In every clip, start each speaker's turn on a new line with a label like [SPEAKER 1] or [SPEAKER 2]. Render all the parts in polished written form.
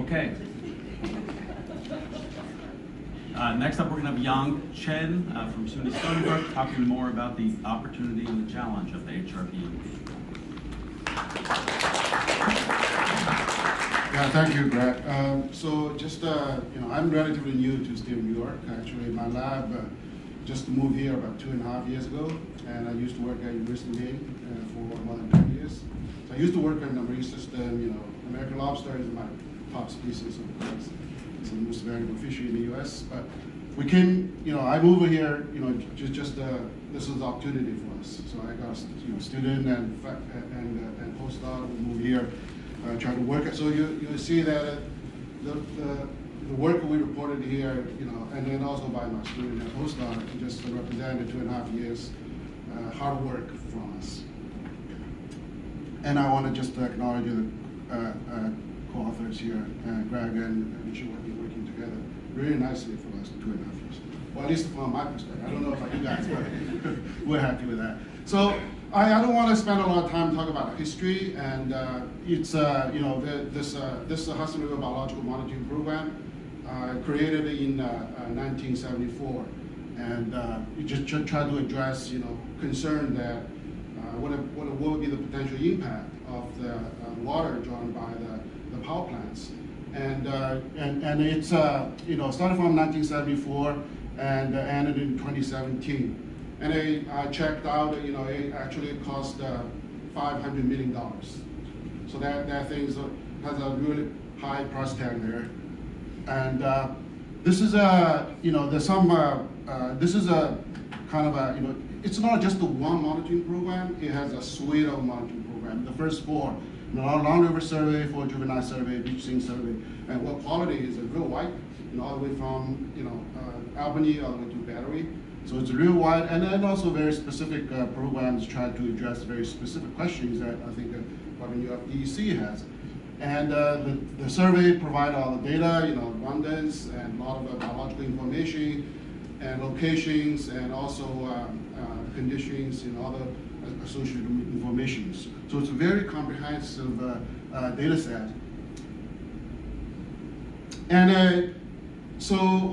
[SPEAKER 1] Okay. Next up, we're going to have Yong, Chen from SUNY Stony Brook talking more about the opportunity and the challenge of the HRPU.
[SPEAKER 2] Yeah, thank you, Greg. So just, I'm relatively new to state of New York. Actually, my lab just moved here about 2.5 years ago, and I used to work at University of Maine for more than 10 years. So I used to work in the marine system. American lobster is my top species, of course. It's the most valuable fishery in the U.S. But we came, I moved here, this was an opportunity for us. So I got a student and postdoc who moved here, try to work. So you see that the work we reported here, and then also by my student and postdoc, just represented 2.5 years hard work from us. And I want to just acknowledge the co-authors here, Greg and Chen, working together really nicely for us 2.5 years. Well, at least from my perspective. I don't know about you guys, but we're happy with that. So I don't want to spend a lot of time talking about history, and it's this Hudson River Biological Monitoring Program created in 1974, and it just tried to address concern that what would be the potential impact of the water drawn by the power plants, and it's started from 1974 and ended in 2017. And I checked out, it actually cost $500 million. So that thing has a really high price tag there. And this is this is a kind of a, it's not just the one monitoring program, it has a suite of monitoring programs. The first 4, Long River Survey, 4 Juvenile Survey, Beach Scene Survey, and what quality is real wide, all the way from, Albany all the way to Battery. So it's real wide, and then also very specific programs try to address very specific questions that I think probably New York DEC has. And the survey provides all the data, abundance, and a lot of biological information, and locations, and also conditions and other associated information. So it's a very comprehensive data set. And so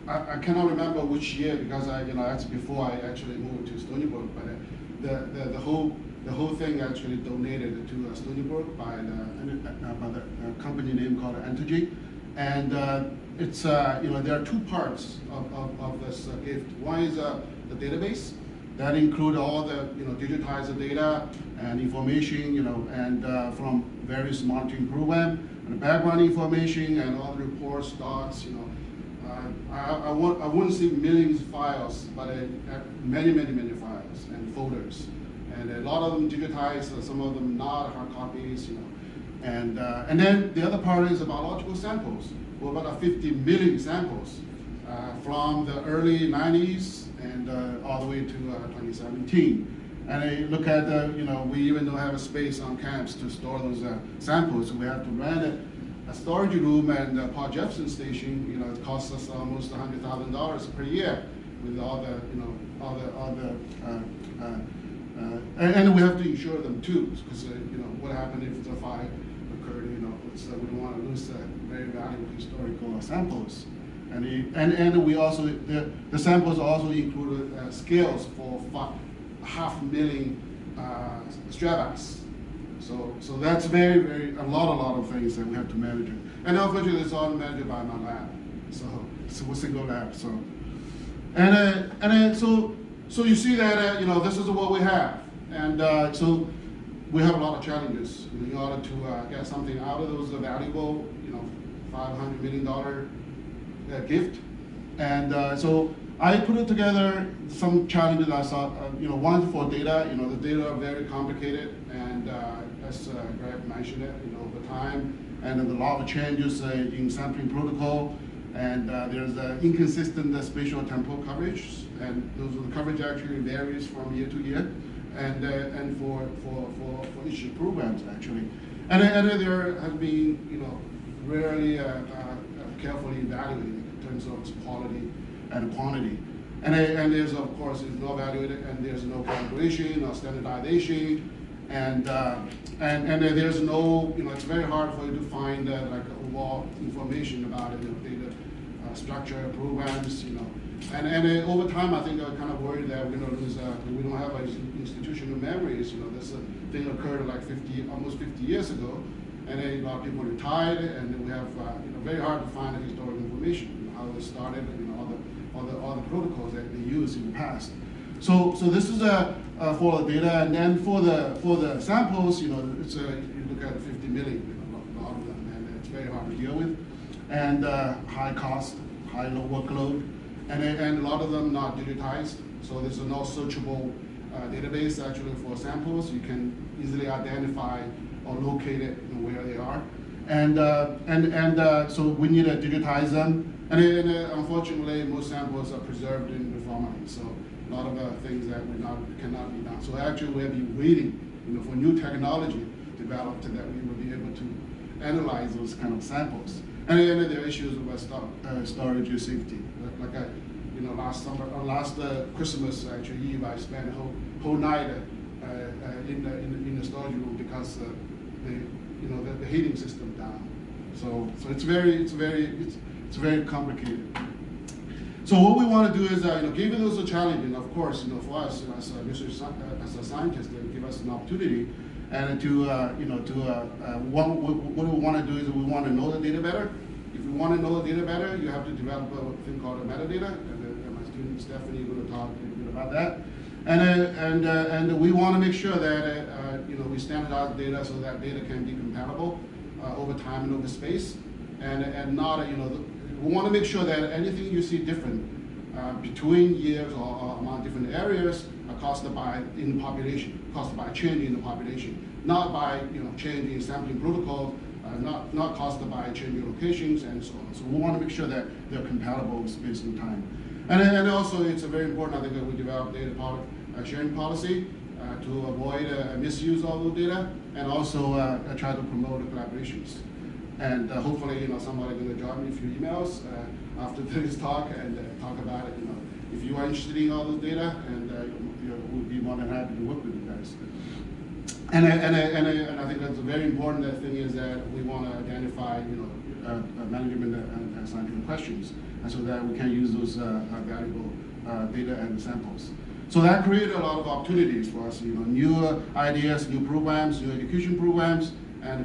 [SPEAKER 2] I cannot remember which year, because that's before I actually moved to Stony Brook, but the whole thing actually donated to Stony Brook by the company name called Entergy, and it's there are 2 parts of this gift. One is the database that include all the digitized data and information and from various monitoring program, and background information and all the reports, docs. I wouldn't say millions of files, but many files and folders, and a lot of them digitized, some of them not hard copies, and then the other part is the biological samples. Well, about 50 million samples from the early 90s and all the way to 2017. And I look at we even don't have a space on campus to store those samples, so we have to rent a storage room and a Paul Jefferson station. It costs us almost $100,000 per year with all the and we have to insure them too, because what happened if the fire occurred? We don't want to lose very valuable historical samples. And we also the samples also include scales for 500,000 strabas. So that's very a lot of things that we have to manage. And unfortunately, it's all managed by my lab. So it's a single lab. So so you see that this is what we have, and so we have a lot of challenges in order to get something out of those valuable $500 million gift. And so I put it together some challenges I saw. One for data. The data are very complicated, and as Greg mentioned it, over time, and a lot of changes in sampling protocol, and there's inconsistent spatial temporal coverage, and the coverage actually varies from year to year, and for each programs actually, and there has been rarely carefully evaluated in terms of its quality and quantity. And there's, of course, it's not evaluated, and there's no calibration or standardization, And there's no, it's very hard for you to find like overall information about it, data structure, programs, And over time, I think I'm kind of worried that we're going to lose, we don't have institutional memories. This thing occurred like almost 50 years ago, and then a lot of people retired, and then we have, very hard to find the historical information, how it started, all the protocols that they used in the past. So this is for the data, and then for the samples, it's you look at 50 million, a lot of them, and it's very hard to deal with, and high cost, high workload. And a lot of them not digitized, so there's no searchable database actually for samples. You can easily identify or locate it where they are, and so we need to digitize them. And unfortunately, most samples are preserved in the formalin, so a lot of things that cannot be done. So actually, we'll be waiting, for new technology developed that we will be able to analyze those kind of samples. And then there are issues with storage and safety. Last Christmas actually Eve, I spent a whole night in the storage room because the heating system down. So it's very complicated. So what we want to do is, given those a challenge, and of course, for us as a research as a scientist, it give us an opportunity, and what we want to do is we want to know the data better. If you want to know the data better, you have to develop a thing called a metadata, and my student Stephanie is going to talk a little bit about that. And we want to make sure that we standardize data so that data can be compatible over time and over space, and not we want to make sure that anything you see different between years or among different areas are caused by in the population, caused by change in the population, not by change in sampling protocol. Not caused by changing locations and so on. So we want to make sure that they're compatible with space and time. And also it's very important, I think, that we develop data sharing policy to avoid misuse of the data, and also try to promote collaborations. And hopefully, somebody going to drop me a few emails after this talk and talk about it. If you are interested in all those data, and we'll be more than happy to work with you guys. And I think that's a very important thing is that we want to identify, management and scientific questions, and so that we can use those valuable data and samples. So that created a lot of opportunities for us, new ideas, new programs, new education programs, and